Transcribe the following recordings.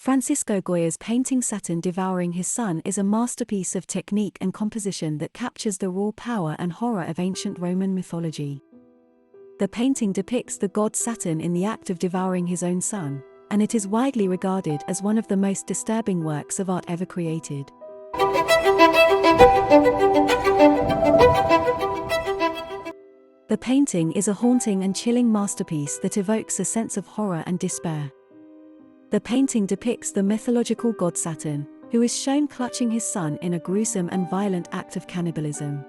Francisco Goya's painting Saturn Devouring His Son is a masterpiece of technique and composition that captures the raw power and horror of ancient Roman mythology. The painting depicts the god Saturn in the act of devouring his own son, and it is widely regarded as one of the most disturbing works of art ever created. The painting is a haunting and chilling masterpiece that evokes a sense of horror and despair. The painting depicts the mythological god Saturn, who is shown clutching his son in a gruesome and violent act of cannibalism.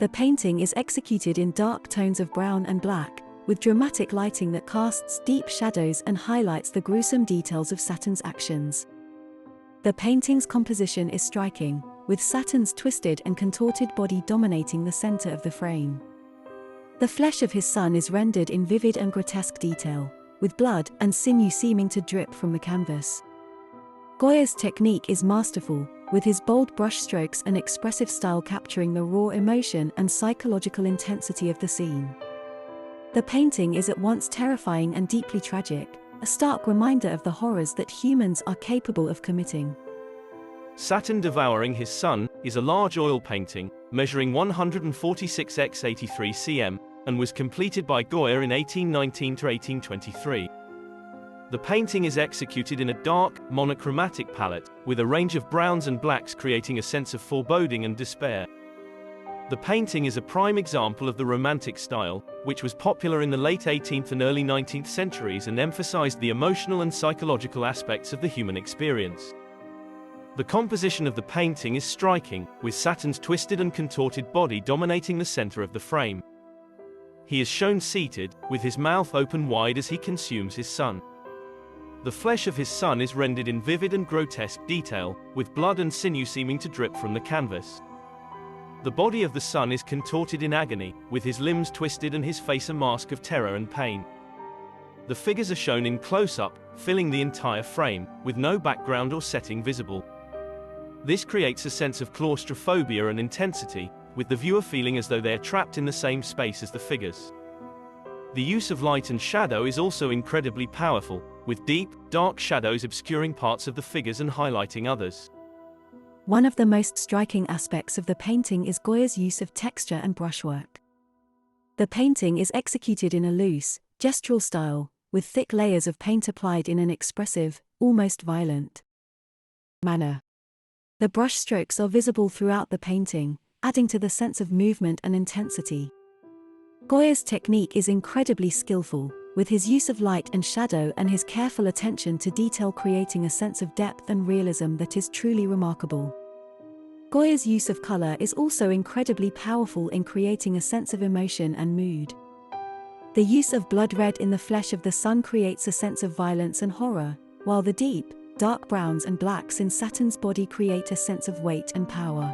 The painting is executed in dark tones of brown and black, with dramatic lighting that casts deep shadows and highlights the gruesome details of Saturn's actions. The painting's composition is striking, with Saturn's twisted and contorted body dominating the center of the frame. The flesh of his son is rendered in vivid and grotesque detail, with blood and sinew seeming to drip from the canvas. Goya's technique is masterful, with his bold brushstrokes and expressive style capturing the raw emotion and psychological intensity of the scene. The painting is at once terrifying and deeply tragic, a stark reminder of the horrors that humans are capable of committing. Saturn Devouring His Son is a large oil painting, measuring 146 x 83 cm, and was completed by Goya in 1819 to 1823. The painting is executed in a dark, monochromatic palette, with a range of browns and blacks creating a sense of foreboding and despair. The painting is a prime example of the Romantic style, which was popular in the late 18th and early 19th centuries and emphasized the emotional and psychological aspects of the human experience. The composition of the painting is striking, with Saturn's twisted and contorted body dominating the center of the frame. He is shown seated, with his mouth open wide as he consumes his son. The flesh of his son is rendered in vivid and grotesque detail, with blood and sinew seeming to drip from the canvas. The body of the son is contorted in agony, with his limbs twisted and his face a mask of terror and pain. The figures are shown in close-up, filling the entire frame, with no background or setting visible. This creates a sense of claustrophobia and intensity, with the viewer feeling as though they are trapped in the same space as the figures. The use of light and shadow is also incredibly powerful, with deep, dark shadows obscuring parts of the figures and highlighting others. One of the most striking aspects of the painting is Goya's use of texture and brushwork. The painting is executed in a loose, gestural style, with thick layers of paint applied in an expressive, almost violent manner. The brushstrokes are visible throughout the painting, adding to the sense of movement and intensity. Goya's technique is incredibly skillful, with his use of light and shadow and his careful attention to detail creating a sense of depth and realism that is truly remarkable. Goya's use of color is also incredibly powerful in creating a sense of emotion and mood. The use of blood red in the flesh of the son creates a sense of violence and horror, while the deep, dark browns and blacks in Saturn's body create a sense of weight and power.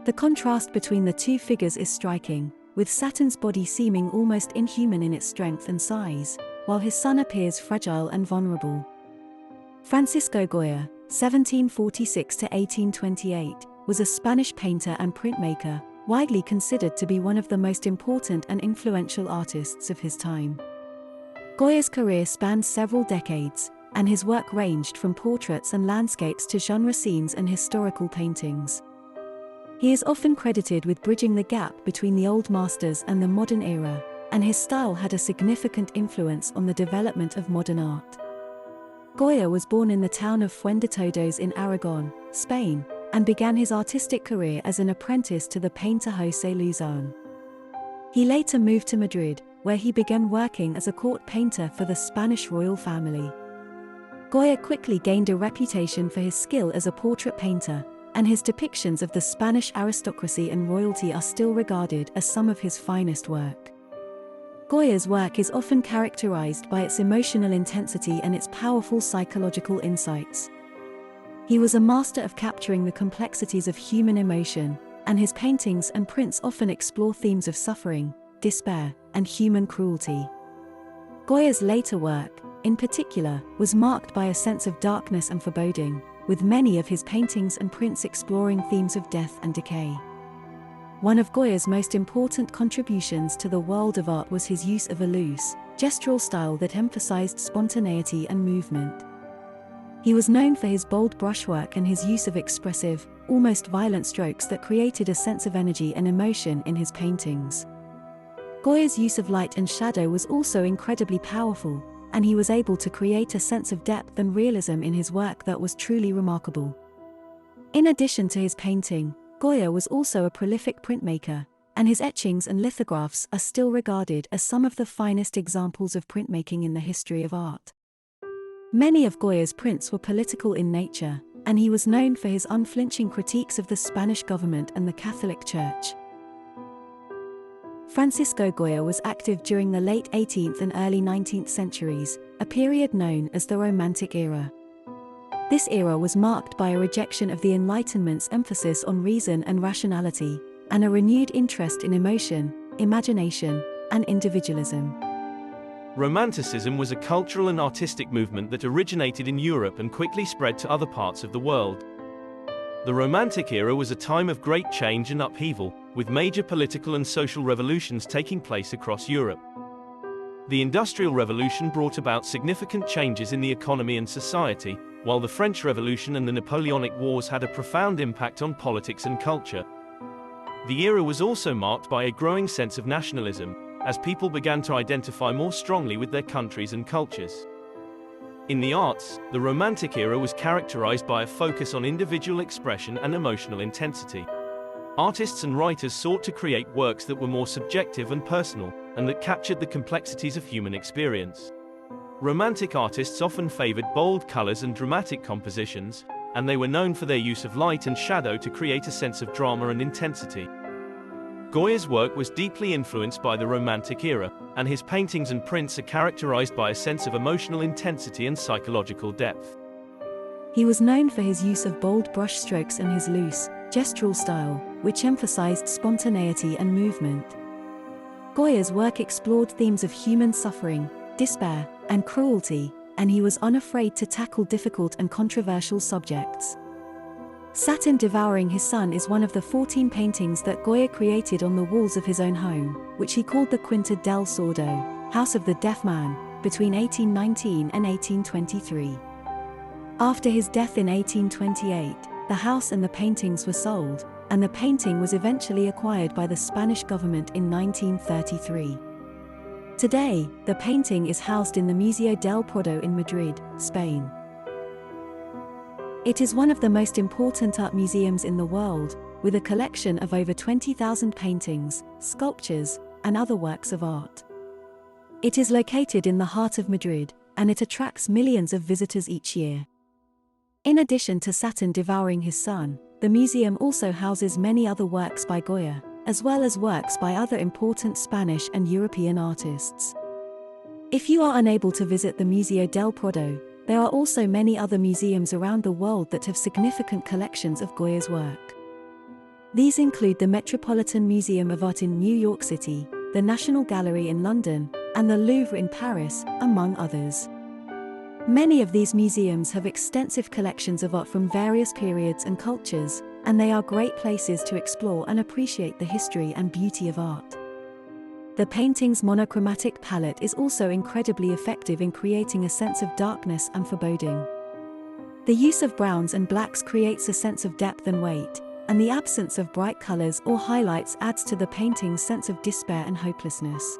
The contrast between the two figures is striking, with Saturn's body seeming almost inhuman in its strength and size, while his son appears fragile and vulnerable. Francisco Goya, 1746 to 1828, was a Spanish painter and printmaker, widely considered to be one of the most important and influential artists of his time. Goya's career spanned several decades, and his work ranged from portraits and landscapes to genre scenes and historical paintings. He is often credited with bridging the gap between the old masters and the modern era, and his style had a significant influence on the development of modern art. Goya was born in the town of Fuendetodos in Aragon, Spain, and began his artistic career as an apprentice to the painter José Luzón. He later moved to Madrid, where he began working as a court painter for the Spanish royal family. Goya quickly gained a reputation for his skill as a portrait painter, and his depictions of the Spanish aristocracy and royalty are still regarded as some of his finest work. Goya's work is often characterized by its emotional intensity and its powerful psychological insights. He was a master of capturing the complexities of human emotion, and his paintings and prints often explore themes of suffering, despair, and human cruelty. Goya's later work, in particular, was marked by a sense of darkness and foreboding, with many of his paintings and prints exploring themes of death and decay. One of Goya's most important contributions to the world of art was his use of a loose, gestural style that emphasized spontaneity and movement. He was known for his bold brushwork and his use of expressive, almost violent strokes that created a sense of energy and emotion in his paintings. Goya's use of light and shadow was also incredibly powerful, and he was able to create a sense of depth and realism in his work that was truly remarkable. In addition to his painting, Goya was also a prolific printmaker, and his etchings and lithographs are still regarded as some of the finest examples of printmaking in the history of art. Many of Goya's prints were political in nature, and he was known for his unflinching critiques of the Spanish government and the Catholic Church. Francisco Goya was active during the late 18th and early 19th centuries, a period known as the Romantic era. This era was marked by a rejection of the Enlightenment's emphasis on reason and rationality, and a renewed interest in emotion, imagination, and individualism. Romanticism was a cultural and artistic movement that originated in Europe and quickly spread to other parts of the world. The Romantic era was a time of great change and upheaval, with major political and social revolutions taking place across Europe. The Industrial Revolution brought about significant changes in the economy and society, while the French Revolution and the Napoleonic Wars had a profound impact on politics and culture. The era was also marked by a growing sense of nationalism, as people began to identify more strongly with their countries and cultures. In the arts, the Romantic era was characterized by a focus on individual expression and emotional intensity. Artists and writers sought to create works that were more subjective and personal, and that captured the complexities of human experience. Romantic artists often favored bold colors and dramatic compositions, and they were known for their use of light and shadow to create a sense of drama and intensity. Goya's work was deeply influenced by the Romantic era, and his paintings and prints are characterized by a sense of emotional intensity and psychological depth. He was known for his use of bold brushstrokes and his loose, gestural style, which emphasized spontaneity and movement. Goya's work explored themes of human suffering, despair, and cruelty, and he was unafraid to tackle difficult and controversial subjects. Saturn Devouring His Son is one of the 14 paintings that Goya created on the walls of his own home, which he called the Quinta del Sordo, House of the Deaf Man, between 1819 and 1823. After his death in 1828, the house and the paintings were sold, and the painting was eventually acquired by the Spanish government in 1933. Today, the painting is housed in the Museo del Prado in Madrid, Spain. It is one of the most important art museums in the world, with a collection of over 20,000 paintings, sculptures, and other works of art. It is located in the heart of Madrid, and it attracts millions of visitors each year. In addition to Saturn Devouring His Son, the museum also houses many other works by Goya, as well as works by other important Spanish and European artists. If you are unable to visit the Museo del Prado, there are also many other museums around the world that have significant collections of Goya's work. These include the Metropolitan Museum of Art in New York City, the National Gallery in London, and the Louvre in Paris, among others. Many of these museums have extensive collections of art from various periods and cultures, and they are great places to explore and appreciate the history and beauty of art. The painting's monochromatic palette is also incredibly effective in creating a sense of darkness and foreboding. The use of browns and blacks creates a sense of depth and weight, and the absence of bright colors or highlights adds to the painting's sense of despair and hopelessness.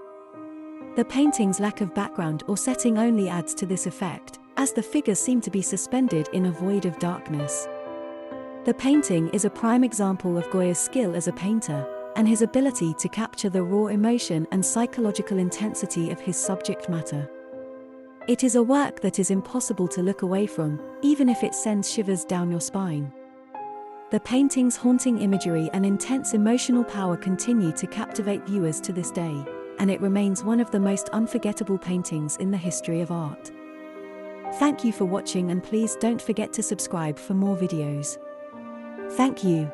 The painting's lack of background or setting only adds to this effect, as the figures seem to be suspended in a void of darkness. The painting is a prime example of Goya's skill as a painter, and his ability to capture the raw emotion and psychological intensity of his subject matter. It is a work that is impossible to look away from, even if it sends shivers down your spine. The painting's haunting imagery and intense emotional power continue to captivate viewers to this day, and it remains one of the most unforgettable paintings in the history of art. Thank you for watching, and please don't forget to subscribe for more videos. Thank you.